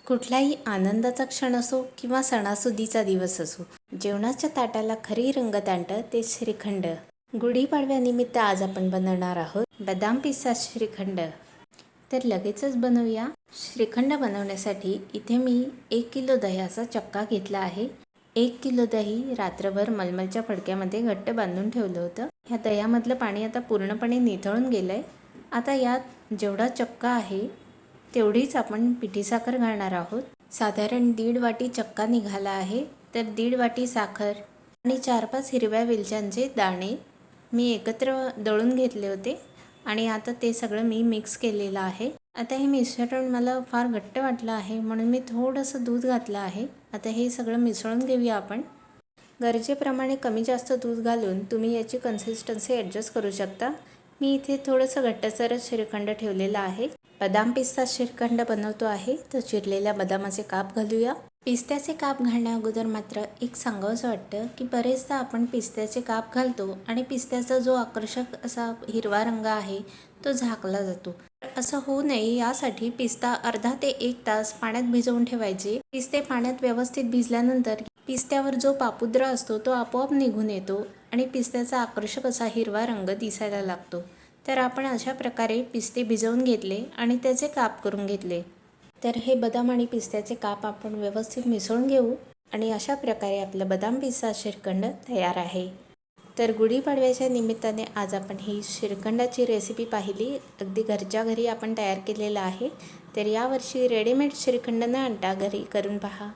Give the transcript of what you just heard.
कुठलाही आनंदाचा क्षण असो किंवा सणासुदीचा दिवस असो, जेवणाच्या ताटाला खरी रंगत आणतं ते श्रीखंड. गुढीपाडव्यानिमित्त आज आपण बनवणार आहोत बदाम पिस्ता श्रीखंड. तर लगेचच बनवूया. श्रीखंड बनवण्यासाठी इथे मी 1 किलो दह्याचा चक्का घेतला आहे. 1 किलो दही रात्रभर मलमलच्या फडक्यामध्ये घट्ट बांधून ठेवलं होतं. ह्या दह्यामधलं पाणी आता पूर्णपणे निथळून गेलं आहे. आता यात जेवढा चक्का आहे तेवढीच आपण पिठी साखर घालणार आहोत. साधारण 1.5 वाटी चक्का निघाला आहे. तर 1.5 वाटी साखर आणि 4-5 हिरव्या वेलच्यांचे दाणे मी एकत्र दळून घेतले होते आणि आता ते सगळं मी मिक्स केलेलं आहे. आता हे मिश्रण मला फार घट्ट वाटलं आहे म्हणून मी थोडंसं दूध घातलं आहे. आता हे सगळं मिसळून घेऊया आपण. गरजेप्रमाणे कमी जास्त दूध घालून तुम्ही याची कन्सिस्टन्सी ॲडजस्ट करू शकता. मी इथे थोडंसं घट्टसरच श्रीखंड ठेवलेलं आहे. बदाम पिस्ता श्रीखंड बनवतो आहे तर चिरलेल्या बदामाचे काप घालूया. पिस्त्याचे काप घालण्या अगोदर मात्र एक सांगावंसं वाटतं की बरेचदा आपण पिस्त्याचे काप घालतो आणि पिस्त्याचा जो आकर्षक असा हिरवा रंग आहे तो झाकला जातो. असं होऊ नये यासाठी पिस्ता अर्धा ते 1 तास पाण्यात भिजवून ठेवायचे. पिस्ते पाण्यात व्यवस्थित भिजल्यानंतर पिस्त्यावर जो पापुद्रा असतो तो आपोआप निघून येतो आणि पिस्त्याचा आकर्षक असा हिरवा रंग दिसायला लागतो. तर आपण अशा प्रकारे पिस्ते भिजवून घेतले आणि त्याचे काप करून घेतले. तर हे बदाम आणि पिस्त्याचे काप आपण व्यवस्थित मिसळून घेऊ आणि अशा प्रकारे आपलं बदाम पिस्ता श्रीखंड तयार आहे. तर गुढीपाडव्याच्या निमित्ताने आज आपण ही श्रीखंडाची रेसिपी पाहिली. अगदी घरच्या घरी आपण तयार केलेलं आहे. तर यावर्षी रेडीमेड श्रीखंड न आणता घरी करून पहा.